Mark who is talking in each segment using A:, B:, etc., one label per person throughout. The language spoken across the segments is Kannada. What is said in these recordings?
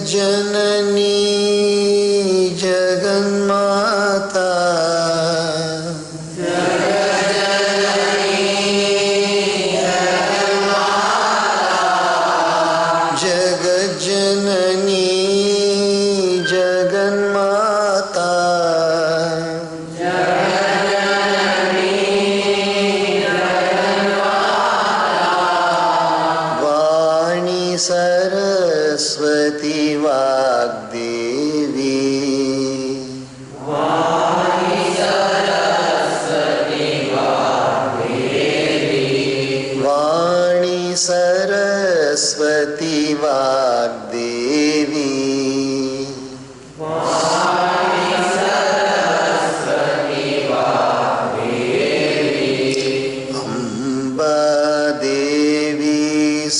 A: जगज्जननी जगन्माता जगज्जननी जगन्माता वाणी सरस्वती वाग्देवी वाणी सरस्वती वाग्देवी अम्बा देवी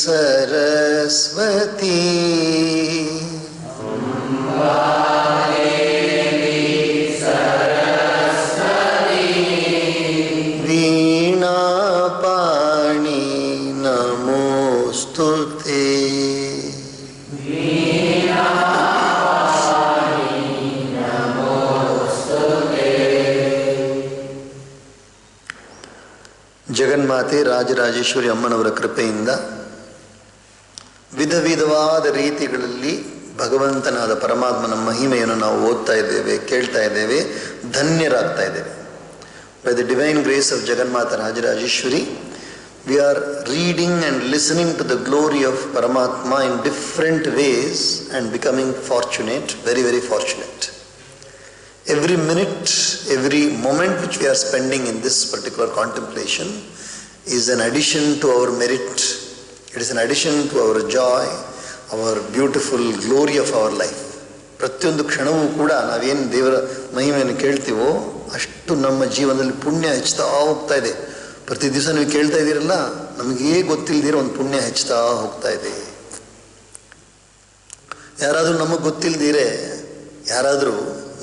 A: सरस्वती वीणा पाणी नमोस्तुते ಜಗನ್ಮಾತೆ ರಾಜರಾಜೇಶ್ವರಿ ಅಮ್ಮನವರ ಕೃಪೆಯಿಂದ ವಿಧ ವಿಧವಾದ ರೀತಿಗಳಲ್ಲಿ ಭಗವಂತನಾದ ಪರಮಾತ್ಮನ ಮಹಿಮೆಯನ್ನು ನಾವು ಓದ್ತಾ ಇದ್ದೇವೆ, ಕೇಳ್ತಾ ಇದ್ದೇವೆ, ಧನ್ಯರಾಗ್ತಾ ಇದ್ದೇವೆ. By the divine grace of Jaganmata Rajarajeshwari we are reading and listening to the glory of Paramatma in different ways and becoming fortunate, very, very fortunate. Every minute, every moment which we are spending in this particular contemplation is an addition to our merit. It is an addition to our joy, our beautiful glory of our life. ಪ್ರತಿಯೊಂದು ಕ್ಷಣವೂ ಕೂಡ ನಾವೇನು ದೇವರ ಮಹಿಮೆಯನ್ನು ಕೇಳ್ತೀವೋ ಅಷ್ಟು ನಮ್ಮ ಜೀವನದಲ್ಲಿ ಪುಣ್ಯ ಹೆಚ್ಚುತ್ತಾ ಹೋಗ್ತಾ ಇದೆ. ಪ್ರತಿ ದಿವಸ ನೀವು ಕೇಳ್ತಾ ಇದ್ದೀರಲ್ಲ, ನಮಗೇ ಗೊತ್ತಿಲ್ಲದಿರೋ ಒಂದು ಪುಣ್ಯ ಹೆಚ್ಚುತ್ತಾ ಹೋಗ್ತಾ ಇದೆ. ಯಾರಾದರೂ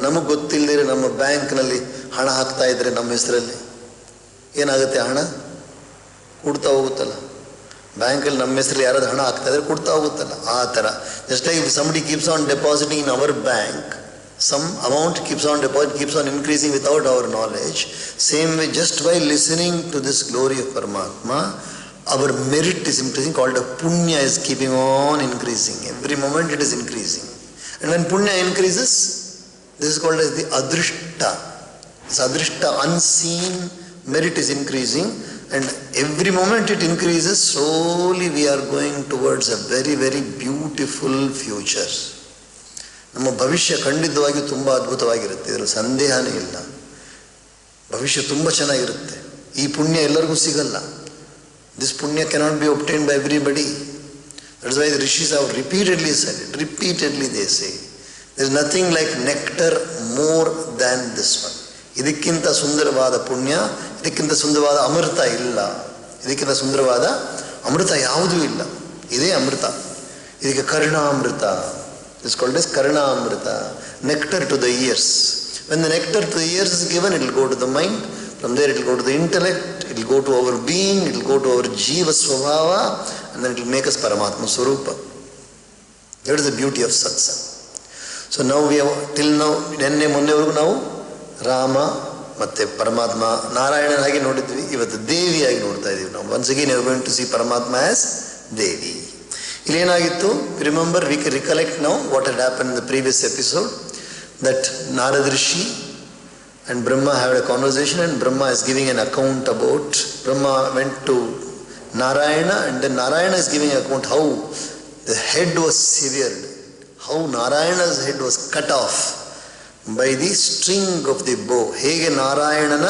A: ನಮಗೆ ಗೊತ್ತಿಲ್ಲದಿರೆ ನಮ್ಮ ಬ್ಯಾಂಕ್ನಲ್ಲಿ ಹಣ ಹಾಕ್ತಾ ಇದ್ರೆ ನಮ್ಮ ಹೆಸರಲ್ಲಿ ಏನಾಗುತ್ತೆ? ಹಣ ಕೊಡ್ತಾ ಹೋಗುತ್ತಲ್ಲ. ಬ್ಯಾಂಕಲ್ಲಿ ನಮ್ಮ ಹೆಸರಲ್ಲಿ ಯಾರಾದ್ರು ಹಣ ಹಾಕ್ತಾ ಇದ್ರೆ ಕೊಡ್ತಾ ಹೋಗುತ್ತಲ್ಲ. ಆ ಥರ just like somebody keeps on depositing in our bank, some amount keeps on increasing without our knowledge. Same way, just by listening to this glory of Paramatma, our merit is increasing, called a punya is keeping on increasing. Every moment it is increasing. And when punya increases, this is called as the adrishta. This adrishta, unseen merit is increasing, and every moment it increases, slowly we are going towards a very, very beautiful future. ನಮ್ಮ ಭವಿಷ್ಯ ಖಂಡಿತವಾಗಿ ತುಂಬ ಅದ್ಭುತವಾಗಿರುತ್ತೆ, ಇದರಲ್ಲಿ ಸಂದೇಹನೇ ಇಲ್ಲ. ಭವಿಷ್ಯ ತುಂಬ ಚೆನ್ನಾಗಿರುತ್ತೆ. ಈ ಪುಣ್ಯ ಎಲ್ಲರಿಗೂ ಸಿಗಲ್ಲ. ದಿಸ್ ಪುಣ್ಯ cannot be obtained by everybody. That's why the rishis have repeatedly said it. Repeatedly they say there is nothing like nectar more than this one. ಇದಕ್ಕಿಂತ ಸುಂದರವಾದ ಪುಣ್ಯ, ಇದಕ್ಕಿಂತ ಸುಂದರವಾದ ಅಮೃತ ಇಲ್ಲ. ಇದಕ್ಕಿಂತ ಸುಂದರವಾದ ಅಮೃತ ಯಾವುದೂ ಇಲ್ಲ. ಇದೇ ಅಮೃತ. ಇದಕ್ಕೆ Karnamrita. It's called as Karnamrita, nectar to the ears. When the nectar to the ears is given, it will go to the mind. From there it will go to the intellect, it will go to our being, it will go to our Jiva Svabhava, and then it will make us Paramatma Swarupa. That is the beauty of satsang. So now we have, till now, nenne ಮೊನ್ನೆವರೆಗೂ ನಾವು ರಾಮ ಮತ್ತು ಪರಮಾತ್ಮ ನಾರಾಯಣನಾಗಿ ನೋಡಿದ್ವಿ. ಇವತ್ತು ದೇವಿಯಾಗಿ ನೋಡ್ತಾ ಇದ್ದೀವಿ ನಾವು. Once again we are going to see Paramatma as Devi. ಇಲ್ಲೇನಾಗಿತ್ತು? Remember, we can recollect now what had happened in the previous episode, that Narad Rishi and Brahma had a conversation, and Brahma is giving an account about, Brahma went to Narayana, and then Narayana is giving an account how the head was severed, how Narayana's head was cut off by the string of the bow. ಹೇಗೆ ನಾರಾಯಣನ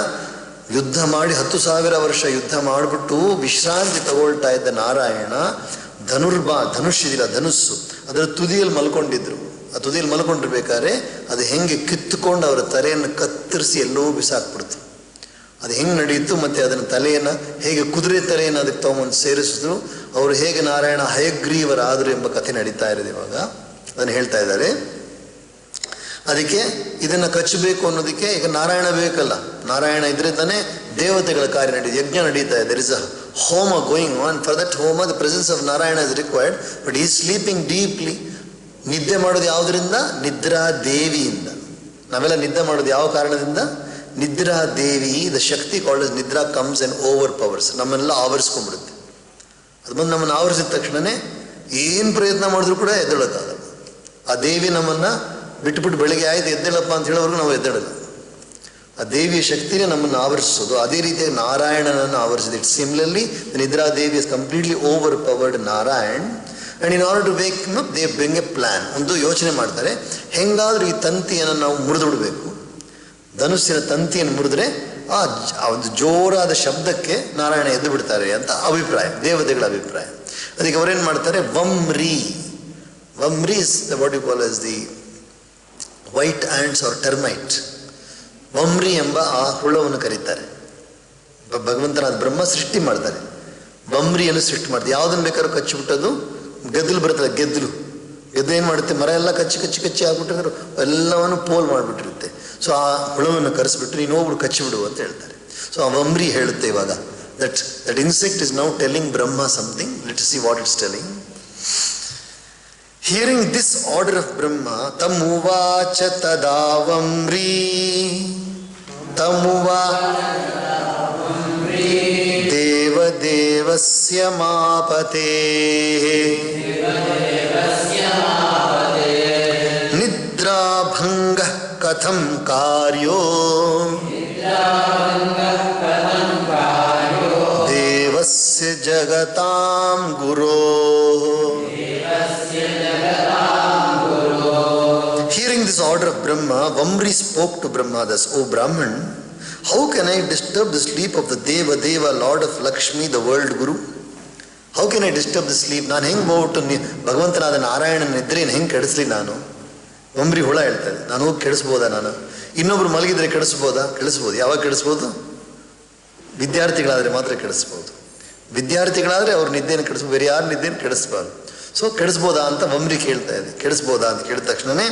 A: ಯುದ್ಧ ಮಾಡಿ 10,000 ವರ್ಷ ಯುದ್ಧ ಮಾಡಿಬಿಟ್ಟು ವಿಶ್ರಾಂತಿ ತಗೊಳ್ತಾ ಇದ್ದ ನಾರಾಯಣ ಧನುಷ್ಯದಿಲ್ಲ, ಧನುಸ್ಸು ಅದರ ತುದಿಯಲ್ಲಿ ಮಲ್ಕೊಂಡಿದ್ರು. ಆ ತುದಿಯಲ್ಲಿ ಮಲ್ಕೊಂಡಿರ್ಬೇಕಾದ್ರೆ ಅದು ಹೆಂಗೆ ಕಿತ್ತುಕೊಂಡು ಅವರ ತಲೆಯನ್ನು ಕತ್ತರಿಸಿ ಎಲ್ಲೋ ಬಿಸಾಕ್ಬಿಡ್ತು. ಅದು ಹೆಂಗೆ ನಡೆಯಿತು, ಮತ್ತು ಅದನ್ನು ತಲೆಯನ್ನು ಹೇಗೆ ಕುದುರೆ ತಲೆಯನ್ನು ಅದಕ್ಕೆ ತಗೊಂಡು ಸೇರಿಸಿದ್ರು, ಅವರು ಹೇಗೆ ನಾರಾಯಣ ಹಯಗ್ರೀವರಾದರು ಎಂಬ ಕಥೆ ನಡೀತಾ ಇರೋದು ಇವಾಗ. ಅದನ್ನು ಹೇಳ್ತಾ ಇದ್ದಾರೆ. ಅದಕ್ಕೆ ಇದನ್ನು ಕಚ್ಚಬೇಕು ಅನ್ನೋದಕ್ಕೆ ಈಗ ನಾರಾಯಣ ಬೇಕಲ್ಲ. ನಾರಾಯಣ ಇದ್ರೆ ತಾನೇ ದೇವತೆಗಳ ಕಾರ್ಯ ನಡೆಯುತ್ತೆ, ಯಜ್ಞ ನಡೀತಾ ಇದೆ. There is a homa going on. For that homa the presence of Narayana is required, but ಈ ಸ್ಲೀಪಿಂಗ್ ಡೀಪ್ಲಿ. ನಿದ್ದೆ ಮಾಡೋದು ಯಾವುದರಿಂದ? ನಿದ್ರಾ ದೇವಿಯಿಂದ. ನಾವೆಲ್ಲ ನಿದ್ದೆ ಮಾಡೋದು ಯಾವ ಕಾರಣದಿಂದ? ನಿದ್ರಾ ದೇವಿ, ದ ಶಕ್ತಿ ಕಾಲ್ಡ್ ನಿದ್ರಾ ಕಮ್ಸ್ ಅಂಡ್ ಓವರ್ ಪವರ್ಸ್, ನಮ್ಮನ್ನೆಲ್ಲ ಆವರಿಸ್ಕೊಂಡ್ಬಿಡುತ್ತೆ. ಅದು ಬಂದು ನಮ್ಮನ್ನು ಆವರಿಸಿದ ತಕ್ಷಣವೇ ಏನು ಪ್ರಯತ್ನ ಮಾಡಿದ್ರು ಕೂಡ ಎದ್ದೇಳೋಕ್ಕಾಗಲ್ಲ. ಆ ದೇವಿ ನಮ್ಮನ್ನು ಬಿಟ್ಬಿಟ್ಟು ಬೆಳಿಗ್ಗೆ ಆಯ್ತು ಎದ್ದೇಳಪ್ಪ ಅಂತ ಹೇಳೋವರೆಗೂ ನಾವು ಎದ್ದೇಳಲ್ಲ. ಆ ದೇವಿಯ ಶಕ್ತಿನೇ ನಮ್ಮನ್ನು ಆವರಿಸೋದು. ಅದೇ ರೀತಿಯಾಗಿ ನಾರಾಯಣನನ್ನು ಆವರಿಸಿದೆ. It similarly Nidra Devi is completely overpowered Narayan. And in order to wake him up they bring a plan. ಒಂದು ಯೋಚನೆ ಮಾಡ್ತಾರೆ, ಹೆಂಗಾದ್ರೂ ಈ ತಂತಿಯನ್ನು ನಾವು ಮುರಿದು ಬಿಡಬೇಕು. ಧನುಸ್ಸಿನ ತಂತಿಯನ್ನು ಮುರಿದ್ರೆ ಆ ಒಂದು ಜೋರಾದ ಶಬ್ದಕ್ಕೆ ನಾರಾಯಣ ಎದ್ದು ಬಿಡ್ತಾರೆ ಅಂತ ಅಭಿಪ್ರಾಯ, ದೇವತೆಗಳ ಅಭಿಪ್ರಾಯ. ಅದಕ್ಕೆ ಅವರೇನು ಮಾಡ್ತಾರೆ, ವಮ್ರಿ. ವಮ್ರಿ is what you call as the white ants or termite. ವಮ್ರಿ ಎಂಬ ಆ ಹುಳವನ್ನು ಕರೀತಾರೆ. ಭಗವಂತನಾದ ಬ್ರಹ್ಮ ಸೃಷ್ಟಿ ಮಾಡ್ತಾರೆ, ವಮ್ರಿಯನ್ನು ಸೃಷ್ಟಿ ಮಾಡ್ತಾರೆ. ಯಾವುದನ್ನು ಬೇಕಾದ್ರೂ ಕಚ್ಚಿಬಿಟ್ಟದು. ಗೆದ್ದಲು ಬರ್ತದೆ, ಗೆದ್ದಲು ಏನು ಮಾಡುತ್ತೆ, ಮರ ಎಲ್ಲ ಕಚ್ಚಿ ಕಚ್ಚಿ ಕಚ್ಚಿ ಆಗ್ಬಿಟ್ಟಿದ್ರು ಎಲ್ಲವನ್ನು ಪೋಲ್ ಮಾಡಿಬಿಟ್ಟಿರುತ್ತೆ. ಸೊ ಆ ಹುಳವನ್ನು ಕರೆಸ್ಬಿಟ್ರೆ ಇನ್ನೊಬ್ರು ಕಚ್ಚಿಬಿಡು ಅಂತ ಹೇಳ್ತಾರೆ. ಸೊ ಆ ವಮ್ರಿ ಹೇಳುತ್ತೆ ಇವಾಗ that insect is now telling Brahma something. Let see what it's telling. Hearing this order of Brahma ತಮುವಾಚ ತದಾ ವಮ್ರಿ ದೇವದೇವಸ್ಯ ಮಾಪತೆ ನಿದ್ರಾಭಂಗ ಕಥಂ ಕಾರ್ಯೋ Devasya ಜಗತಾಂ ಗುರೋ. Hearing this order of Brahma, Vamri spoke to Brahma thus, O Brahman, how can I disturb the sleep of the Deva Deva, Lord of Lakshmi, the world Guru? How can I disturb the sleep? ನಾನು ಹೆಂಗೆ ಹೋಗ್ಬಿಟ್ಟು ಭಗವಂತನಾದ ನಾರಾಯಣನ ನಿದ್ರೆಯನ್ನು ಹೆಂಗೆ ಕೆಡಿಸ್ಲಿ ನಾನು? ವಮ್ರಿ ಹುಳ ಹೇಳ್ತಾರೆ, ನಾನು ಹೋಗಿ ಕೆಡಿಸ್ಬೋದಾ? ನಾನು ಇನ್ನೊಬ್ರು ಮಲಗಿದ್ರೆ ಕೆಡಿಸ್ಬೋದಾ? ಕೆಡಿಸ್ಬೋದು. ಯಾವಾಗ ಕೆಡಿಸ್ಬೋದು? ವಿದ್ಯಾರ್ಥಿಗಳಾದರೆ ಮಾತ್ರ ಕೆಡಿಸ್ಬೋದು. ವಿದ್ಯಾರ್ಥಿಗಳಾದರೆ ಅವ್ರ ನಿದ್ದೆಯನ್ನು ಕೆಡಿಸ್ಬೋದು, ಬೇರೆ ಯಾರು ನಿದ್ದೆಯನ್ನು ಕೆಡಿಸ್ಬಾರ್ದು. ಸೊ ಕೆಡಿಸ್ಬೋದಾ ಅಂತ ವಮ್ರಿ ಕೇಳ್ತಾ ಇದೆ. ಕೆಡಿಸ್ಬೋದಾ ಅಂತ ಕೇಳಿದ ತಕ್ಷಣನೇ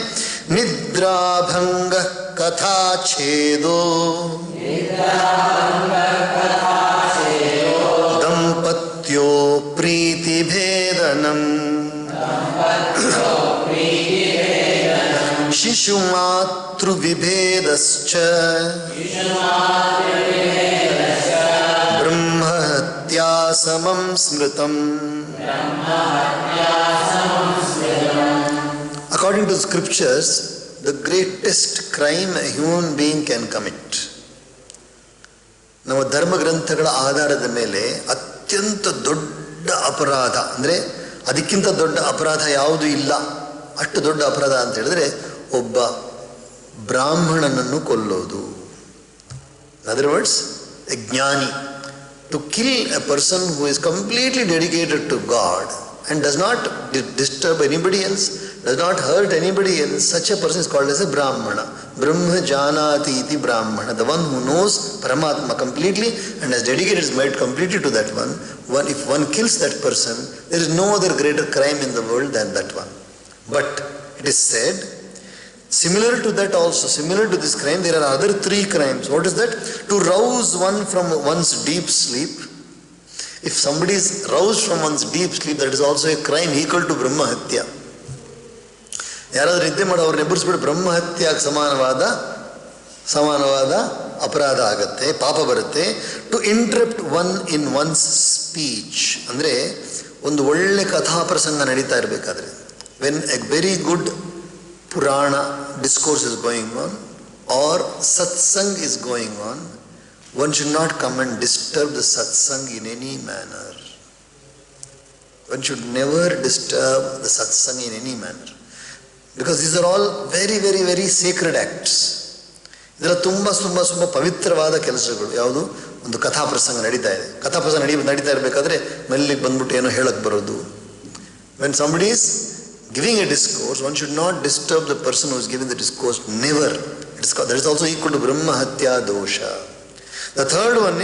A: ನಿದ್ರಾಭಂಗ ಕಥಾ ಛೇದೋ ದಂಪತ್ಯೋ ಪ್ರೀತಿ ಭೇದನಂ ಶಿಶು ಮಾತೃ ವಿಭೇದಶ್ಚ ಬ್ರಹ್ಮಹತ್ಯಾ ಸಮಂ ಸ್ಮೃತಂ. According to the scriptures, the greatest crime a human being can commit, ನಮ್ಮ ಧರ್ಮ ಗ್ರಂಥಗಳ ಆಧಾರದ ಮೇಲೆ ಅತ್ಯಂತ ದೊಡ್ಡ ಅಪರಾಧ ಅಂದರೆ ಅದಕ್ಕಿಂತ ದೊಡ್ಡ ಅಪರಾಧ ಯಾವುದೂ ಇಲ್ಲ. ಅಷ್ಟು ದೊಡ್ಡ ಅಪರಾಧ ಅಂತ ಹೇಳಿದ್ರೆ ಒಬ್ಬ ಬ್ರಾಹ್ಮಣನನ್ನು ಕೊಲ್ಲೋದು. In other words, a ಜ್ಞಾನಿ. To kill a person who is completely dedicated to God and does not disturb anybody else, does not hurt anybody else, such a person is called as a Brahmana. Brahma janati iti Brahmana. The one who knows Paramatma completely and has dedicated his mind completely to that one. If one kills that person, there is no other greater crime in the world than that one. But it is said, similar to that also, similar to this crime, there are other three crimes. What is that? To rouse one from one's deep sleep. If somebody is roused from one's deep sleep, that is also a crime equal to Brahma Hatya. ಯಾರಾದರೂ ನಿದ್ದೆ ಮಾಡಿ ಅವ್ರನ್ನ ಎಬ್ಬರಿಸ್ಬಿಟ್ಟು ಬ್ರಹ್ಮ ಹತ್ಯಾಗೆ ಸಮಾನವಾದ ಅಪರಾಧ ಆಗುತ್ತೆ, ಪಾಪ ಬರುತ್ತೆ. To interrupt one in one's speech ಅಂದರೆ ಒಂದು ಒಳ್ಳೆ ಕಥಾಪ್ರಸಂಗ ನಡೀತಾ ಇರಬೇಕಾದ್ರೆ, when a very good Purana discourse is going on or satsang is going on, one should not come and disturb the satsang in any manner. One should never disturb the satsang in any manner, because these are all very very very sacred acts. ಇದರ ತುಂಬ ಪವಿತ್ರವಾದ ಕೆಲಸಗಳು. ಯಾವುದು? ಒಂದು ಕಥಾಪ್ರಸಂಗ ನಡೀತಾ ಇದೆ. ಕಥಾಪ್ರಸಂಗ ನಡೀತಾ ಇರಬೇಕಾದ್ರೆ ಮೆಲ್ಲಿಗೆ ಬಂದ್ಬಿಟ್ಟು ಏನೋ ಹೇಳಕ್ಕೆ ಬರೋದು. When somebody is giving a discourse, one should not disturb the person who is giving the discourse. Never. That is also equal to Brahma Hatya dosha. The third one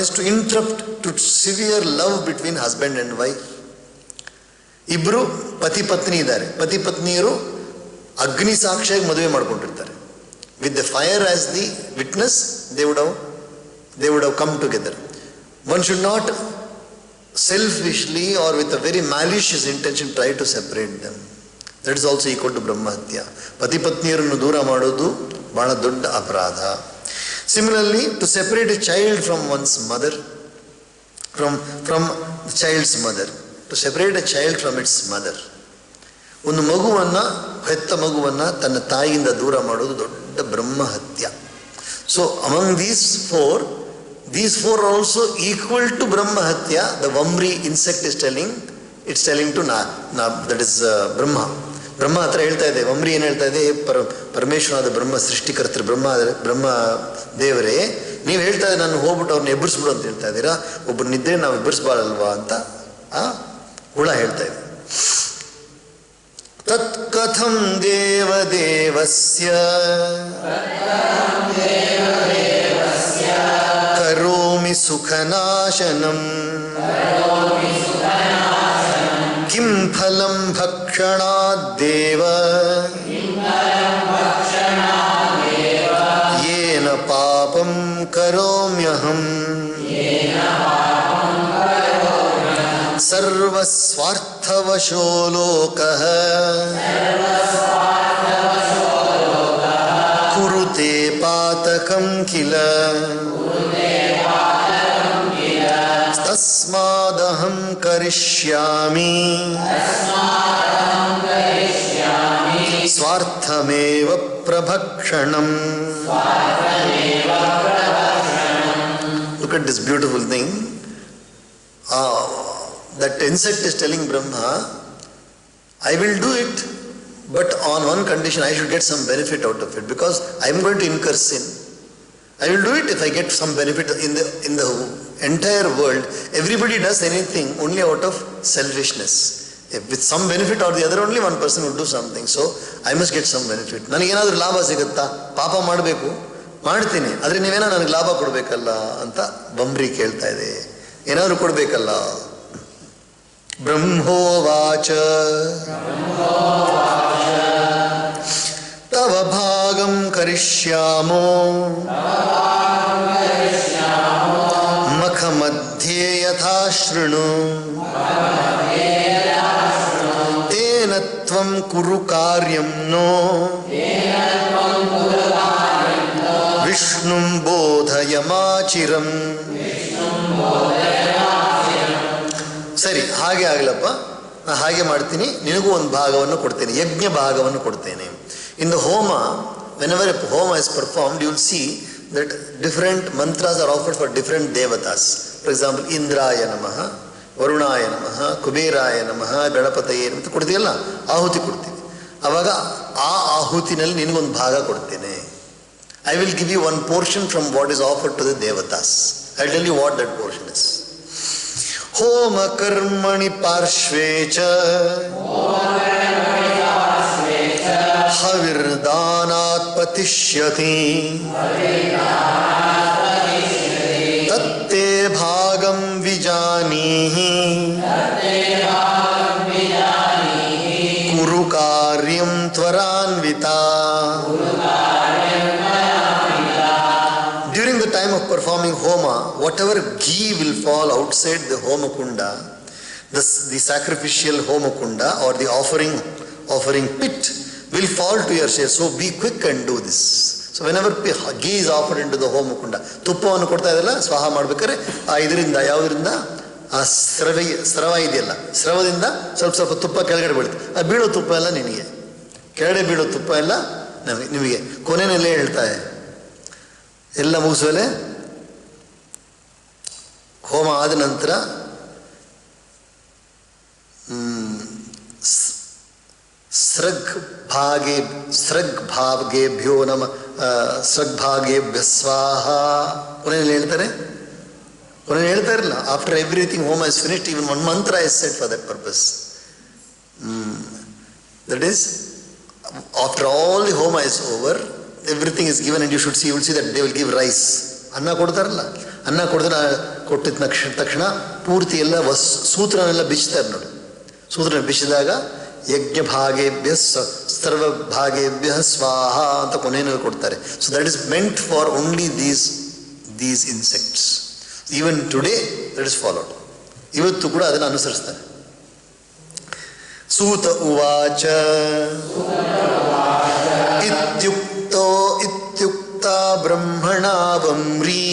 A: is to interrupt to severe love between husband and wife. ಇಬ್ರು ಪತಿ ಪತ್ನಿ ಇದ್ದಾರೆ. ಪತಿ ಪತ್ನಿಯರು ಅಗ್ನಿ ಸಾಕ್ಷಿಯಾಗಿ ಮದುವೆ ಮಾಡ್ಕೊಂಡಿರ್ತಾರೆ. With the fire as the witness, they would have come together. One should not selfishly or with a very malicious intention try to separate them. That is also equal to ಬ್ರಹ್ಮಹತ್ಯ. ಪತಿ ಪತ್ನಿಯರನ್ನು ದೂರ ಮಾಡೋದು ಬಹಳ ದೊಡ್ಡ ಅಪರಾಧ. Similarly, to separate a child from one's mother, from child's mother, to separate a child from its mother. ಒಂದು ಮಗುವನ್ನು, ಹೆತ್ತ ಮಗುವನ್ನು ತನ್ನ ತಾಯಿಯಿಂದ ದೂರ ಮಾಡೋದು ದೊಡ್ಡ ಬ್ರಹ್ಮಹತ್ಯ. So among these four are also equal to brahmahatya. The Vamri insect is telling, it's telling to that is Brahma. ಬ್ರಹ್ಮ ಹತ್ರ ಹೇಳ್ತಾ ಇದೆ, ವಮ್ರಿ ಏನು ಹೇಳ್ತಾ ಇದೆ, ಪರಮೇಶ್ವರನಾದ ಬ್ರಹ್ಮ, ಸೃಷ್ಟಿಕರ್ತರು ಬ್ರಹ್ಮ ದೇವರೇ, ನೀವು ಹೇಳ್ತಾ ಇದ್ದೀರಿ ನಾನು ಹೋಗ್ಬಿಟ್ಟು ಅವ್ರನ್ನ ಎಬ್ಬರಿಸ್ಬಿಡು ಅಂತ ಹೇಳ್ತಾ ಇದ್ದೀರಾ, ಒಬ್ಬರು ನಿದ್ರೆ ನಾವು ಎಬ್ಬರಿಸ್ಬಾರಲ್ವಾ ಅಂತ ಹುಳ ಹೇಳ್ತಾ ಇದೆ. ತತ್ ಕಥಂ ದೇವದೇವಸ್ಯ ಕರೋಮಿ ಸುಖನಾಶನಂ ಕಿಂ ಫಲಂ ಭಕ್ಷಣಾದ್ದೇವ ಯೇನ ಪಾಪಂ ಕರೋಮ್ಯಹಂ ಸರ್ವಸ್ವಾರ್ಥವಶೋ ಲೋಕಃ ಕುರುತೆ ಪಾತಕಂ ಕಿಲ ತಸ್ಮಾದಹಂ ಕರಿಷ್ಯಾಮಿ ಸ್ವಾರ್ಥಮೇವ ಪ್ರಭಕ್ಷಣಂ. Look at this beautiful thing. That insect is telling Brahma, I will do it, but on one condition, I should get some benefit out of it, because I am going to incur sin. I will do it if I get some benefit. In the entire world, everybody does anything only out of selfishness. If with some benefit or the other, only one person will do something. So I must get some benefit. ನನಗೇನಾದರೂ ಲಾಭ ಸಿಗುತ್ತಾ? ಪಾಪ ಮಾಡಬೇಕು, ಮಾಡ್ತೀನಿ, ಆದರೆ ನೀವೇನೋ ನನಗೆ ಲಾಭ ಕೊಡಬೇಕಲ್ಲ ಅಂತ ಬಂಬ್ರಿ ಕೇಳ್ತಾ ಇದೆ. ಏನಾದರೂ ಕೊಡಬೇಕಲ್ಲ. ಬ್ರಹ್ಮೋವಾಚ ತವ ಭಾಗಂ ಕರಿಷ್ಯಾಮೋ ಮಖ ಮಧ್ಯೆ ಯಥಾ ಶೃಣು ತೇನ ತ್ವಂ ಕುರು ಕಾರ್ಯಂ ನೋ ವಿಷ್ಣುಂ ಬೋಧಯಮಾಚಿರಂ. ಸರಿ, ಹಾಗೆ ಆಗಲಪ್ಪ, ನಾನು ಹಾಗೆ ಮಾಡ್ತೀನಿ, ನಿನಗೂ ಒಂದು ಭಾಗವನ್ನು ಕೊಡ್ತೇನೆ, ಯಜ್ಞ ಭಾಗವನ್ನು ಕೊಡ್ತೇನೆ. ಇನ್ ದ ಹೋಮ, whenever a homa is performed, you will see that different mantras are offered for different devatas. For example, Indraya Namaha, Varunaya Namaha, Kuberaya Namaha, Ganapataye ಅಂತ ಕೊಡ್ತೀವಲ್ಲ, ಆಹುತಿ ಕೊಡ್ತೀವಿ. ಆವಾಗ ಆ ಆಹುತಿನಲ್ಲಿ ನಿನಗೊಂದು ಭಾಗ ಕೊಡ್ತೇನೆ. I will give you one portion from what is offered to the devatas. I will tell you what that portion is. ಹೋಮ ಕರ್ಮಣಿ ಪಾರ್ಶ್ವೇ ಚ ಹವಿರ್ದಾನಾತ್ ಪತಿಷ್ಯತಿ ತತ್ತೇ ಭಾಗಂ ವಿಜಾನೀಹಿ ಕುರು ಕಾರ್ಯಂ ತ್ವರಾನ್ವಿತಾ. During the time of performing homa, whatever ghee will fall outside the homa kunda, the sacrificial homa kunda or the offering pit will fall to your share. So be quick and do this. So whenever ghee is offered into the homa kunda, ತುಪ್ಪವನ್ನು ಕೊಡ್ತಾ ಇದೆಯಲ್ಲ, ಸ್ವಾಹ ಮಾಡ್ಬೇಕಾದ್ರೆ ಇದರಿಂದ ಯಾವುದರಿಂದ, ಆ ಸ್ರವ ಇದೆಯಲ್ಲ, ಸ್ರವದಿಂದ ಸ್ವಲ್ಪ ತುಪ್ಪ ಕೆಳಗಡೆ ಬೀಳುತ್ತೆ. ಆ ಬೀಳೋ ತುಪ್ಪ ಎಲ್ಲ ನಿನಗೆ, ಕೆಳಗಡೆ ಬೀಳೋ ತುಪ್ಪ ಎಲ್ಲ ನಿಮಗೆ. ಕೊನೆಯಲ್ಲೇ ಹೇಳ್ತಾರೆ, ಎಲ್ಲ ಮುಗಿಸುವಲೆ ಹೋಮ ಆದ ನಂತರ ಸೃಗ್ಭಾಗೇಭ್ಯೋ ನಮ ಸೃಗ್ಭಾಗೇಭ್ಯ ಸ್ವಾಹ. ಕೊನೆಯಲ್ಲಿ ಹೇಳ್ತಾರೆ, ಕೊನೆಯಲ್ಲಿ ಹೇಳ್ತಾ ಇರಲ್ಲ, after everything homa is finished, even one mantra is set for that purpose. That is after all the homa is over, everything is given and you should see that they will give rice. ಅನ್ನ ಕೊಡ್ತಾರಲ್ಲ, ಅನ್ನ ಕೊಟ್ಟಿದ ತಕ್ಷಣ ಪೂರ್ತಿ ಎಲ್ಲ ಸೂತ್ರನೆಲ್ಲ ಬಿಚ್ತಾರೆ ನೋಡಿ. ಸೂತ್ರನ ಬಿಚ್ಚಿದಾಗ ಯಜ್ಞ ಭಾಗೇಭ್ಯ ಸರ್ವ ಭಾಗೇಭ್ಯ ಸ್ವಾಹ ಅಂತ ಕೊನೆಯಲ್ಲಿ ಕೊಡ್ತಾರೆ. So that is meant for only these insects. Even today that is followed. ಇವತ್ತು ಕೂಡ ಅದನ್ನು ಅನುಸರಿಸ್ತಾರೆ. ಸೂತ ಉವಾಚ ಇತ್ಯುಕ್ತ ಬ್ರಹ್ಮಣ ವಮ್ರೀ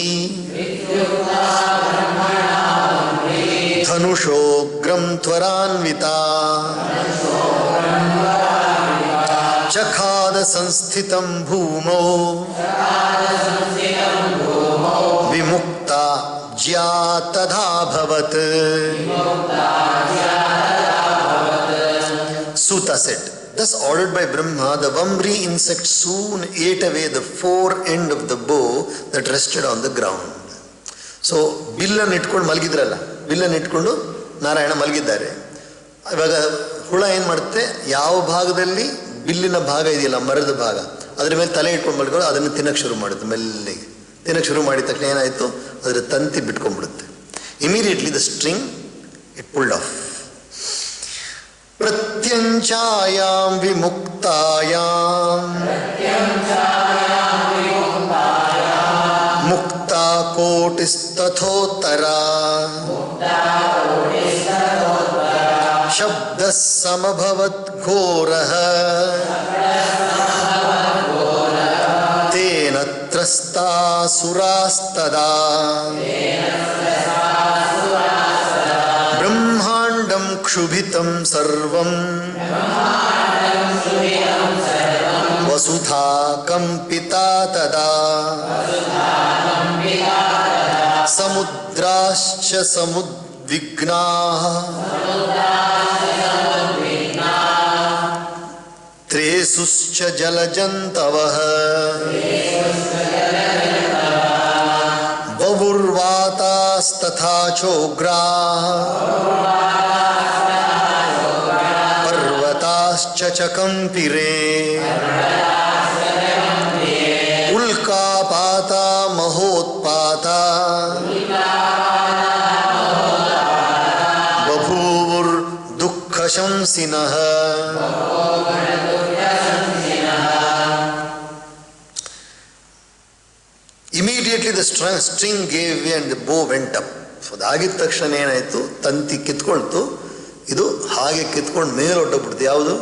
A: ಧನುಷೋಗ್ರಂ ತ್ವರಾನ್ವಿತಾ ಚಖಾದ ಸಂಸ್ಥಿತಂ ಭೂಮೌ ವಿಮುಕ್ತ ಜ್ಯಾ ತಥಾಭವತ್. Suta said, thus ordered by Brahma, the Vamri insect soon ate away the fore end of the bow that rested on the ground. So, ಬಿಲ್ಲನ್ನು ಇಟ್ಕೊಂಡು ಮಲಗಿದ್ರಲ್ಲ, ಬಿಲ್ಲನ್ನು ಇಟ್ಕೊಂಡು ನಾರಾಯಣ ಮಲಗಿದ್ದಾರೆ. ಇವಾಗ ಹುಳ ಏನು ಮಾಡುತ್ತೆ, ಯಾವ ಭಾಗದಲ್ಲಿ ಬಿಲ್ಲಿನ ಭಾಗ ಇದೆಯಲ್ಲ, ಮರದ ಭಾಗ, ಅದ್ರ ಮೇಲೆ ತಲೆ ಇಟ್ಕೊಂಡು ಮಲ್ಕೊಂಡು ಅದನ್ನು ತಿನ್ನಕ್ಕೆ ಶುರು ಮಾಡುತ್ತೆ. ಮೆಲ್ಲಿಗೆ ತಿನ್ನಕ್ಕೆ ಶುರು ಮಾಡಿದ ತಕ್ಷಣ ಏನಾಯಿತು, ಅದರ ತಂತಿ ಬಿಟ್ಕೊಂಡ್ಬಿಡುತ್ತೆ. Immediately the string it pulled off. ಪ್ರತ್ಯಂಚಾಯಾಂ ವಿಮುಕ್ತಾಯಾಂ ಮುಕ್ತಾ ಕೋಟಿಸ್ತಥೋತ್ತರ ಶಬ್ದಃ ಸಮಭವತ್ ಘೋರಃ ತೇನ ತ್ರಸ್ತಾಸುರಾಸ್ತದಾ ಬ್ರಹ್ಮಾಂಡಂ ಕ್ಷುಭಿತಂ ಸರ್ವಂ ವಸುಧಾ ಕಂಪಿತಾ ತದಾ ಸಮುದ್ರಾಶ್ಚ ಸಮುದ್ವಿಗ್ನಾಃ ತ್ರೇಸುಶ್ಚ ಜಲಜಂತವಃ ಬಭುರ್ವಾತಾಸ್ತಥಾ ಚೋಗ್ರಾಃ ಪರ್ವತಾಶ್ಚ ಚಕಂಪಿರೇ ಉಲ್ಕಾಪಾತಾ ಮಹೋತ್ಪಾತಾ ಬಭೂವುರ್ ದುಃಖಶಂಸಿನಃ. Immediately the string gave way and the bow went up. ಅದಾಗಿದ ತಕ್ಷಣ ಏನಾಯಿತು, ತಂತಿ ಕಿತ್ಕೊಳ್ತು, ಇದು ಹಾಗೆ ಕಿತ್ಕೊಂಡು ಮೇಲೆ ಹೊಟ್ಟೋಗ್ಬಿಡ್ತು. ಯಾವುದು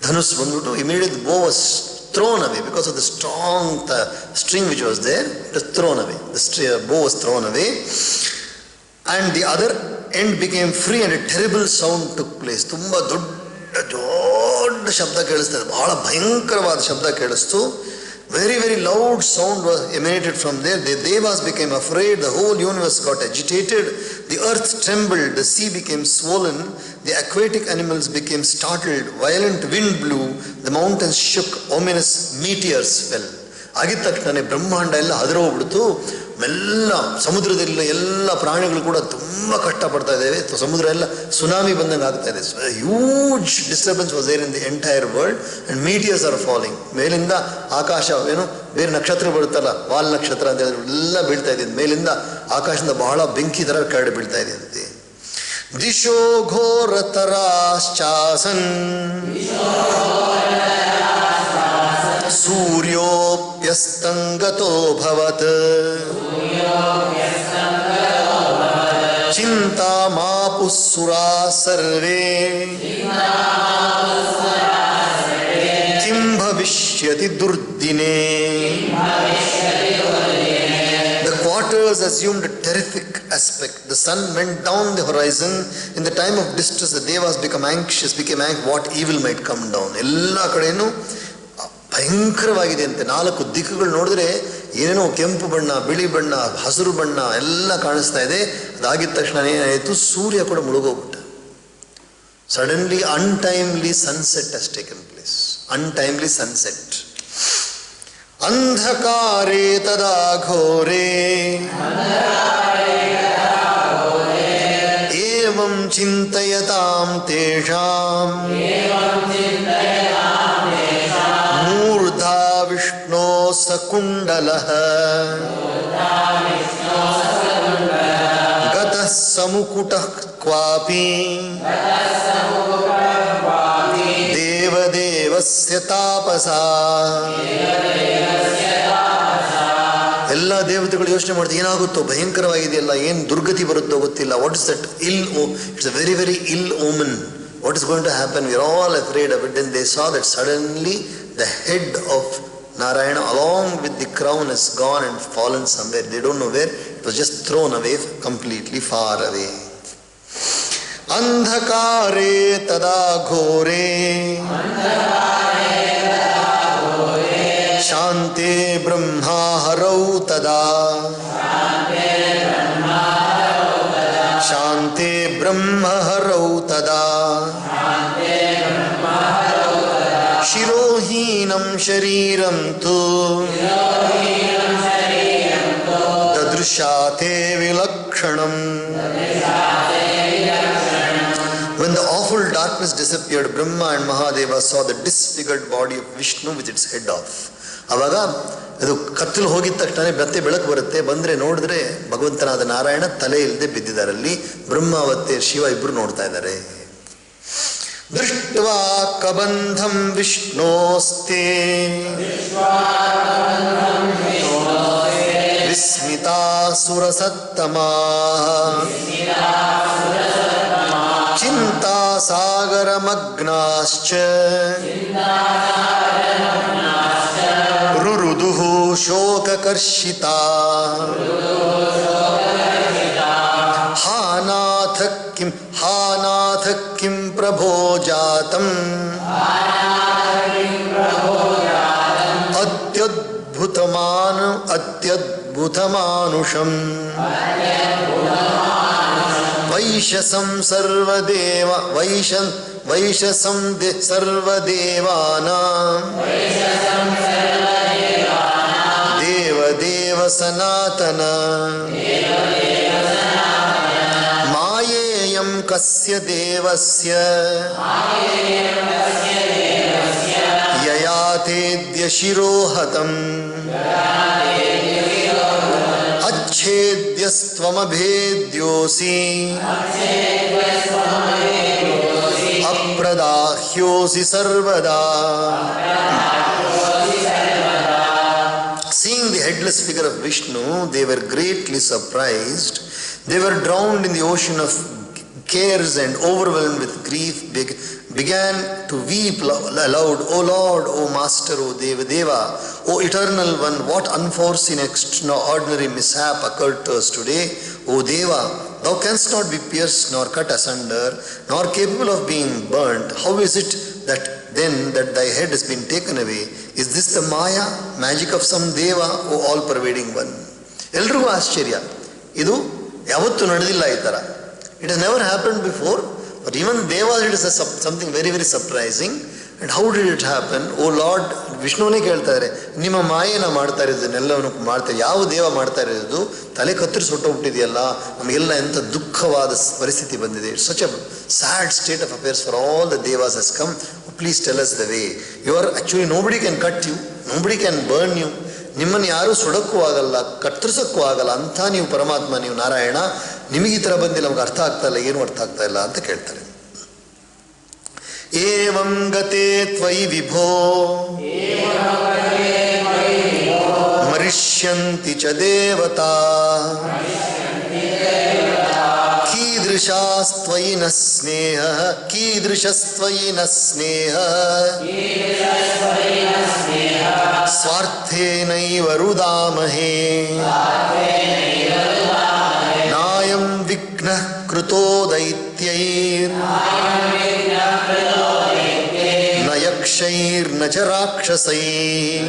A: ಧನುಸ್ ಬಂದ್ಬಿಟ್ಟು immediately the bow was thrown away because of the strong string which was there. It was thrown away. The bow was thrown away and the other end became free and a terrible sound took place. ತುಂಬ ದೊಡ್ಡ ಶಬ್ದ ಕೇಳಿಸ್ತದೆ, ಬಹಳ ಭಯಂಕರವಾದ ಶಬ್ದ ಕೇಳಿಸ್ತು. Very, very loud sound was emanated from there. The devas became afraid. The whole universe got agitated. The earth trembled. The sea became swollen. The aquatic animals became startled. Violent wind blew. The mountains shook. Ominous meteors fell. ಆಗಿದ ತಕ್ಷಣ ಬ್ರಹ್ಮಾಂಡ ಎಲ್ಲ ಹದರೋಗ್ಬಿಡ್ತು. ಮೆಲ್ಲ ಸಮುದ್ರದಲ್ಲಿ ಎಲ್ಲ ಪ್ರಾಣಿಗಳು ಕೂಡ ತುಂಬ ಕಷ್ಟಪಡ್ತಾ ಇದ್ದೇವೆ. ಸಮುದ್ರ ಎಲ್ಲ ಸುನಾಮಿ ಬಂದಂಗೆ ಆಗ್ತಾ ಇದೆ. Huge disturbance was there in the entire world and meteors are falling. ಮೇಲಿಂದ ಆಕಾಶ ಏನು ಬೇರೆ ನಕ್ಷತ್ರ ಬರುತ್ತಲ್ಲ, ವಾಲ್ ನಕ್ಷತ್ರ ಅಂತ ಹೇಳಿದ್ರೆ ಎಲ್ಲ ಬೀಳ್ತಾ ಇದೆ. ಮೇಲಿಂದ ಆಕಾಶದಿಂದ ಬಹಳ ಬೆಂಕಿ ಥರ ಕೆಳಗಡೆ ಬೀಳ್ತಾ ಇದೆ ಅಂತೆ. ದಿಶೋ ಘೋರತರಾಶ್ಚಾಸನ್ ಸೂರ್ಯೋಪ್ಯಸ್ತಂಗತೋಭವತ್ ಚಿಂತಾಮಾಪುಃಸುರಾ ಸರ್ವೇ ಕಿಂ ಭವಿಷ್ಯತಿ ದುರ್ದಿನೇ. The quarters assumed a terrific aspect. The sun went down the horizon. In the time of distress, the devas became anxious. What evil might come down. ಎಲ್ಲ ಕಡೆನೂ ಭಯಂಕರವಾಗಿದೆ ಅಂತೆ. 4 ದಿಕ್ಕುಗಳು ನೋಡಿದ್ರೆ ಏನೇನೋ ಕೆಂಪು ಬಣ್ಣ, ಬಿಳಿ ಬಣ್ಣ, ಹಸಿರು ಬಣ್ಣ ಎಲ್ಲ ಕಾಣಿಸ್ತಾ ಇದೆ. ಅದಾಗಿದ ತಕ್ಷಣ ಏನಾಯಿತು, ಸೂರ್ಯ ಕೂಡ ಮುಳುಗೋಗ್ಬಿಟ್ಟ. Suddenly untimely sunset has taken place. Untimely sunset. ಅಂಧಕಾರೇ ತದಾ ಘೋರೇ ಏವಂ ಚಿಂತಯತಾಂ ತೇಷಾಂ ಮೂರ್ಧಾ ವಿಷ್ಣೋ ಸಕುಂಡಲಃ ಗತಃ ಸಮುಕುಟಃ ಕ್ವಾಪಿ ದೇವದೇವಸ್ಯ ತಾಪಸಾ. ಎಲ್ಲ ದೇವತೆಗಳು ಯೋಚನೆ ಮಾಡ್ತಾರೆ, ಏನಾಗುತ್ತೋ, ಭಯಂಕರವಾಗಿದೆಯಲ್ಲ, ಏನು ದುರ್ಗತಿ ಬರುತ್ತೋ ಗೊತ್ತಿಲ್ಲ. ವಾಟ್ ಇಸ್ ದಟ್ ಇಲ್? ಇಟ್ಸ್ ಅ ವೆರಿ ವೆರಿ ಇಲ್ Oman. what is going to happen? We are all afraid of it. Then they saw that suddenly the head of Narayana along with the crown has gone and fallen somewhere. They don't know where. It was just thrown away completely far away. Andhakare tada ghore Shante brahma harau tada Shante brahma harau tada Shirohinam shariram tu Dadrushate vilakshanam. When the awful darkness disappeared, Brahma and Mahadeva saw the disfigured body of Vishnu with its head off. ಆವಾಗ ಅದು ಕತ್ತಲು ಹೋಗಿದ ತಕ್ಷಣ ಮತ್ತೆ ಬೆಳಕು ಬರುತ್ತೆ. ಬಂದರೆ ನೋಡಿದ್ರೆ ಭಗವಂತನಾದ ನಾರಾಯಣ ತಲೆ ಇಲ್ಲದೆ ಬಿದ್ದಿದ್ದಾರಲ್ಲಿ. ಬ್ರಹ್ಮ ಮತ್ತೆ ಶಿವ ಇಬ್ರು ನೋಡ್ತಾ ಇದ್ದಾರೆ. ದೃಷ್ಟ್ವಾ ಕಬಂಧಂ ವಿಷ್ಣೋಸ್ತೆ ವಿಸ್ಮಿತಾಸುರಸತ್ತಮಾ ಚಿಂತಾಸಾಗರಮಗ್ನಾಶ್ಚ ರುರುದುಃ ಶೋಕಕರ್ಷಿತಾ ಹಾನಾಥ ಕಿಂ ಪ್ರಭೋ ಜಾತಂ ಅತ್ಯದ್ಭುತಮಾನುಷಂ ವೈಶಸಂ ಸರ್ವದೇವಾನಾಂ ದೇವದೇವ ಸನಾತನ ಮಾಯೇಯಂ ಕಸ್ಯ ದೇವಸ್ಯ ಯಯಾತೇದ್ಯ ಶಿರೋಹತಂ ಅಚ್ಛೇದ್ಯಸ್ತ್ವಮಭೇದ್ಯೋಸಿ ಅಪ್ರದಾಹ್ಯೋಸಿ ಸರ್ವದಾ. Seeing the headless figure of Vishnu, they were greatly surprised. They were drowned in the ocean of cares and overwhelmed with grief, began to weep aloud. O Lord, O Master, O Devadeva, O Eternal One, what unforeseen extraordinary mishap occurred to us today? O Deva, thou canst not be pierced nor cut asunder, nor capable of being burnt. How is it that then that thy head has been taken away? Is this the Maya, magic of some Deva, O all-pervading one? ಎಲ್ರಿಗೂ ಆಶ್ಚರ್ಯ. ಇದು ಯಾವತ್ತೂ ನಡೆದಿಲ್ಲ ಈ ಥರ. It has never happened before, but even Devas it is something very very surprising. And how did it happen? O Lord, ವಿಷ್ಣುವನೇ ಕೇಳ್ತಾ ಇದ್ದಾರೆ, ನಿಮ್ಮ ಮಾಯೇನ ಮಾಡ್ತಾ ಇರೋದನ್ನೆಲ್ಲವನ್ನು ಮಾಡ್ತಾರೆ. ಯಾವ ದೇವ ಮಾಡ್ತಾ ಇರೋದು? ತಲೆ ಕತ್ತರಿಸಿ ಹೊಟ್ಟೋಗ್ಬಿಟ್ಟಿದೆಯಲ್ಲ, ನಮಗೆಲ್ಲ ಎಂಥ ದುಃಖವಾದ ಪರಿಸ್ಥಿತಿ ಬಂದಿದೆ. Such a sad state of affairs for all the devas has come. Please tell us the way. You are actually, nobody can cut you, nobody can burn you. ನಿಮ್ಮನ್ನು ಯಾರೂ ಸುಡಕ್ಕೂ ಆಗಲ್ಲ, ಕತ್ತರಿಸಕ್ಕೂ ಆಗಲ್ಲ. ಅಂಥ ನೀವು ಪರಮಾತ್ಮ, ನೀವು ನಾರಾಯಣ, ನಿಮಗೆ ಈ ಥರ ಬಂದಿಲ್ಲ, ನಮ್ಗೆ ಅರ್ಥ ಆಗ್ತಾ ಇಲ್ಲ, ಏನು ಅರ್ಥ ಆಗ್ತಾ ಇಲ್ಲ ಅಂತ ಕೇಳ್ತಾರೆ. ಏವಂ ಗತೆ ತ್ವಯಿ ವಿಭೋ ಮರಿಷ್ಯಂತಿ ಚ ದೇವತಾ ಕೀದೃಶಸ್ತ್ವಯಿ ನ ಸ್ನೇಹ ಕೀದೃಶಸ್ತ್ವಯಿ ನ ಸ್ನೇಹ ಸ್ವಾರ್ಥೇನೈವ ರುದಾಮಹೇ ನಾಯಂ ವಿಘ್ನಃ ಕೃತೋ ದೈತ್ಯೈರ್ ನ ಯಕ್ಷೈರ್ನ ಚ ರಾಕ್ಷಸೈಃ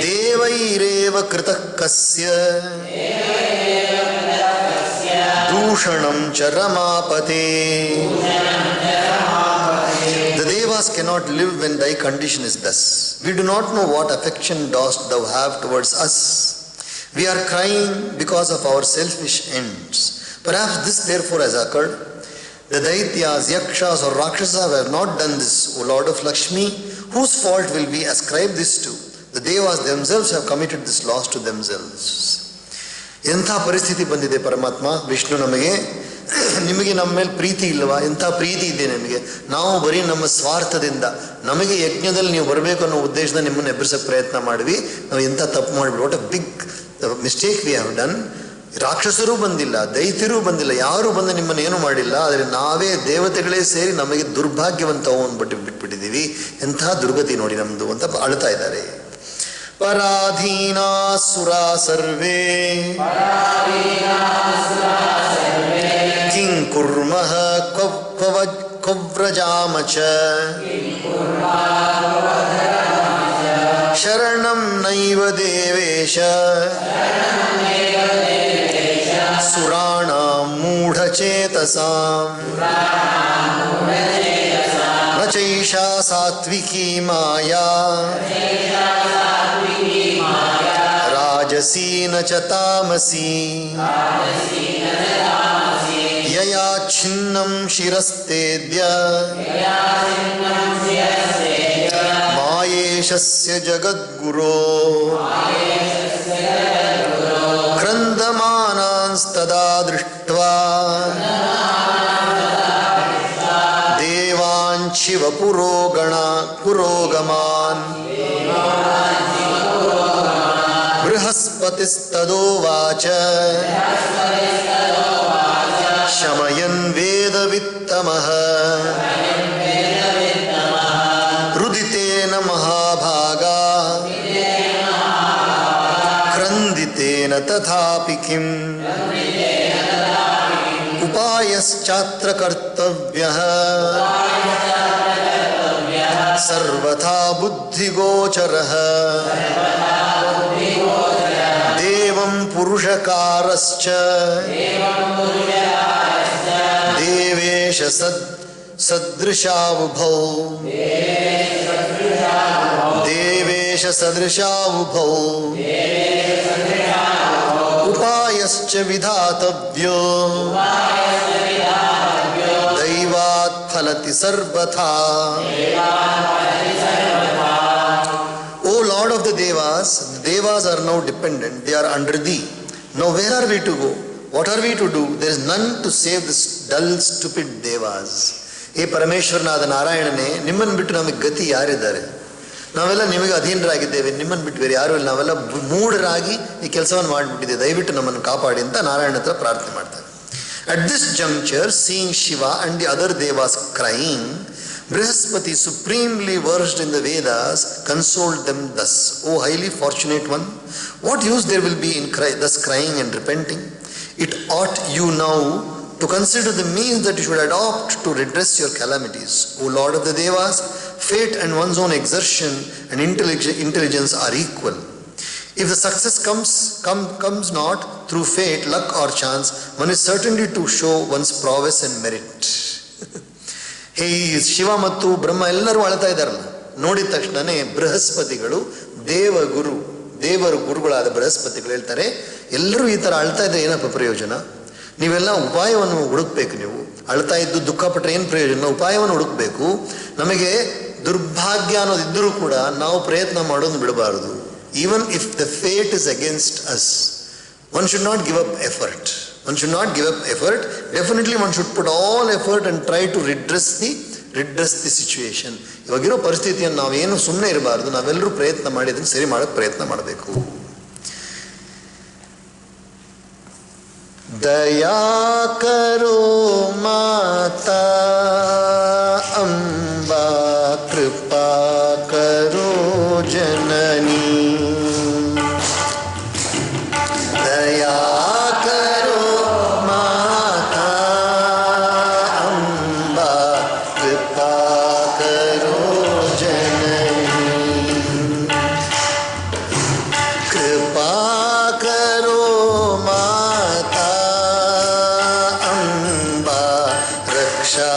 A: ದೇವೈರೇವ ಕೃತಃ ಕಸ್ಯ ದೂಷಣಂ ಚ ರಮಾಪತೆ. The devas cannot live when thy condition is thus. We do not know what affection dost thou have towards us. We are crying because of our selfish ends. Perhaps this therefore has occurred. The Daityas, Yakshas or Rakshasas have not done this, O Lord of Lakshmi. Whose fault will we ascribe this to? The Devas themselves have committed this loss to themselves. ಎಂಥ ಪರಿಸ್ಥಿತಿ ಬಂದಿದೆ ಪರಮಾತ್ಮ. ವಿಷ್ಣು ನಮಗೆ, ನಿಮಗೆ ನಮ್ಮ ಮೇಲೆ ಪ್ರೀತಿ ಇಲ್ಲವಾ? ಎಂಥ ಪ್ರೀತಿ ಇದೆ ನಿಮಗೆ. ನಾವು ಬರೀ ನಮ್ಮ ಸ್ವಾರ್ಥದಿಂದ, ನಮಗೆ ಯಜ್ಞದಲ್ಲಿ ನೀವು ಬರಬೇಕು ಅನ್ನೋ ಉದ್ದೇಶದಿಂದ ನಿಮ್ಮನ್ನು ಎಬ್ಬರಿಸೋಕ್ಕೆ ಪ್ರಯತ್ನ ಮಾಡಿದ್ವಿ. ನಾವು ಎಂಥ ತಪ್ಪು ಮಾಡಿಬಿಡಿ. What a big mistake we have done. ರಾಕ್ಷಸರೂ ಬಂದಿಲ್ಲ, ದೈತ್ಯರೂ ಬಂದಿಲ್ಲ, ಯಾರೂ ಬಂದು ನಿಮ್ಮನ್ನು ಏನು ಮಾಡಿಲ್ಲ. ಆದರೆ ನಾವೇ ದೇವತೆಗಳೇ ಸೇರಿ ನಮಗೆ ದುರ್ಭಾಗ್ಯವಂತವು ಅಂದ್ಬಿಟ್ಟು ಬಿಟ್ಬಿಟ್ಟಿದ್ದೀವಿ. ಎಂಥ ದುರ್ಗತಿ ನೋಡಿ ನಮ್ಮದು ಅಂತ ಅಳ್ತಾ ಇದ್ದಾರೆ. ಪರಾಧೀನಾಸುರಾ ಸರ್ವೇ ಕಿಂ ಕುರ್ಮಃ ಕ್ವವ್ರಜಾಮ ಚ ಶರಣಂ ನೈವ ದೇವೇಶ ಸುರಾಣಾಂ ಮೂಢಚೇತಸಾಂ ನ ಚೈಷಾ ಸಾತ್ವಿಕೀ ಮಾಯಾ ರಾಜಸೀ ನ ಚ ತಾಮಸೀ ಯಯಾ ಛಿನ್ನಂ ಶಿರಸ್ತೇದ್ಯ ಮಾಯೇಶಸ್ಯ ಜಗದ್ಗುರೋ ಕ್ರಂದಮಾನಾಂಸ್ತದಾ ದೃಷ್ಟ್ವಾ ದೇವಾಂಶಿವ ಪುರೋಗಮಾನ್ ಬೃಹಸ್ಪತಿಸ್ತದೋವಾಚ ಶಮಯನ್ ವೇದವಿತ್ತಮಃ ರುದಿತೇನ ಮಹಾಭಾಗಾ ಕ್ರಂದಿತೇನ ತಥಾಪಿ ಕಿಂ ಉಪಾಯಶ್ಚಾತ್ರ ಕರ್ತವ್ಯಃ ಸರ್ವಥಾ ಬುದ್ಧಿಗೋಚರಃ ದೇವಂ ಪುರುಷಕಾರಶ್ಚ ದೇವೇಶ ಸದೃಶಾವುಭೌ ದೇವೇಶ ಸದೃಶಾವುಭೌ ಉಪಾಯಶ್ಚ ವಿಧಾತವ್ಯೋ ದೈವಾತ್ ಫಲತಿ ಸರ್ವಥಾ. O Lord of the Devas are now dependent, they are under thee. Now where are we to go? What are we to do? There is none to save this dull, stupid Devas. ಏ ಪರಮೇಶ್ವರನಾದ ನಾರಾಯಣನೇ, ನಿಮ್ಮನ್ನು ಬಿಟ್ಟು ನಮಗೆ ಗತಿ ಯಾರಿದ್ದಾರೆ? ನಾವೆಲ್ಲ ನಿಮಗೆ ಅಧೀನರಾಗಿದ್ದೇವೆ, ನಿಮ್ಮನ್ನು ಬಿಟ್ಟು ಬೇರೆ ಯಾರು ಇಲ್ಲ. ನಾವೆಲ್ಲ ಮೂಢರಾಗಿ ಈ ಕೆಲಸವನ್ನು ಮಾಡಿಬಿಟ್ಟಿದೆ, ದಯವಿಟ್ಟು ನಮ್ಮನ್ನು ಕಾಪಾಡಿ ಅಂತ ನಾರಾಯಣ ಹತ್ರ ಪ್ರಾರ್ಥನೆ ಮಾಡ್ತಾರೆ. At this juncture, seeing Shiva and the other Devas crying, Brihaspati, supremely versed in the Vedas, consoled them thus: O highly fortunate one, what use there will be in thus crying and repenting? It ought you now to consider the means that you should adopt to redress your calamities. O Lord of the Devas, fate and one's own exertion and intelligence are equal. If the success comes not through fate, luck or chance, one is certainly to show one's prowess and merit. ಹೇ ಶಿವ ಮತ್ತು ಬ್ರಹ್ಮ ಎಲ್ಲರೂ ಅಳ್ತಾ ಇದ್ದಾರಲ್ಲ, ನೋಡಿದ ತಕ್ಷಣನೇ ಬೃಹಸ್ಪತಿಗಳು ದೇವರ ಗುರುಗಳಾದ ಬೃಹಸ್ಪತಿಗಳು ಹೇಳ್ತಾರೆ, ಎಲ್ಲರೂ ಈ ಥರ ಅಳ್ತಾ ಇದ್ದರೆ ಏನಪ್ಪ ಪ್ರಯೋಜನ? ನೀವೆಲ್ಲ ಉಪಾಯವನ್ನು ಹುಡುಕ್ಬೇಕು. ನೀವು ಅಳ್ತಾ ಇದ್ದು ದುಃಖ ಪಟ್ಟರೆ ಏನು ಪ್ರಯೋಜನ? ಉಪಾಯವನ್ನು ಹುಡುಕ್ಬೇಕು. ನಮಗೆ ದುರ್ಭಾಗ್ಯ ಅನ್ನೋದಿದ್ದರೂ ಕೂಡ ನಾವು ಪ್ರಯತ್ನ ಮಾಡೋದು ಬಿಡಬಾರದು. Even if the fate is against us, one should not give up effort. One should not give up effort. Definitely one should put all effort and try to redress the situation. ಇವಾಗಿರೋ ಪರಿಸ್ಥಿತಿಯನ್ನು ನಾವೇನು ಸುಮ್ಮನೆ ಇರಬಾರ್ದು, ನಾವೆಲ್ಲರೂ ಪ್ರಯತ್ನ ಮಾಡಿ ಅದನ್ನು ಸರಿ ಮಾಡೋಕ್ಕೆ ಪ್ರಯತ್ನ ಮಾಡಬೇಕು. ದಯಾ ಕರೋ ಮಾತಾ ಅಂಬಾ ಕೃಪಾ ಕರೋ ಜನನಿ. ದಯಾ ಕರೋ ಮಾತಾ ಅಂಬಾ ಕೃಪಾ ಕರೋ ಜನನಿ. ಕೃಪಾ ಕರೋ ಮಾತಾ ಅಂಬಾ ರಕ್ಷಾ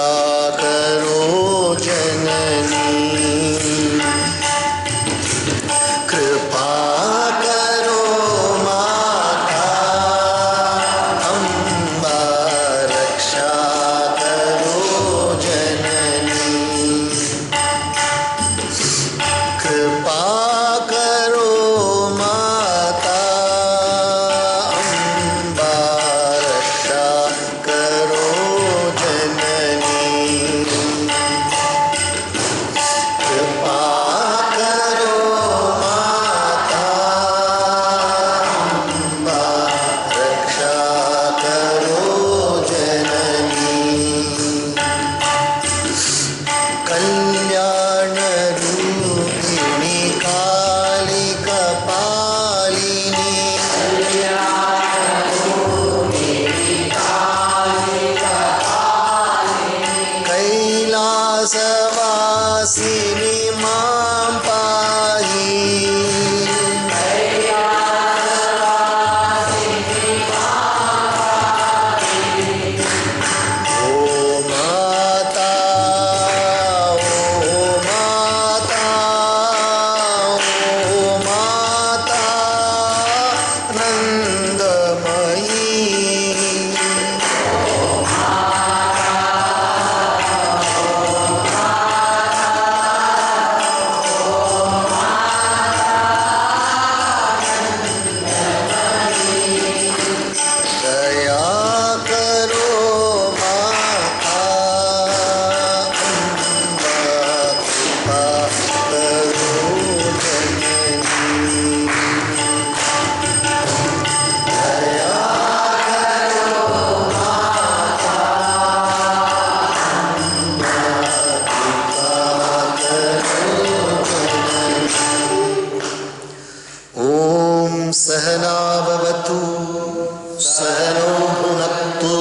A: सहनौ भुनक्तु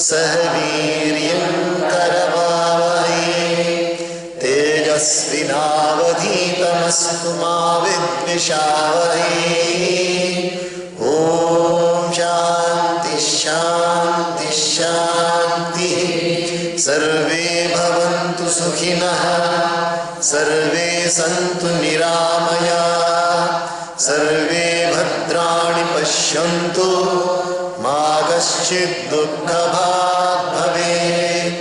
A: सह वीर्यं करवावहै तेजस्विनावधीतमस्तु मा विद्विषावहै। ॐ शान्ति शान्ति शान्तिः। सर्वे भवन्तु सुखिनः सर्वे सन्तु निरामयाः सर्वे भद्राणि पश्यन्तु मा कश्चित् दुःखभाग् भवेत्।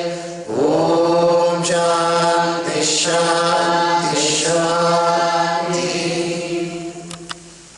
A: ॐ शान्ति शान्ति।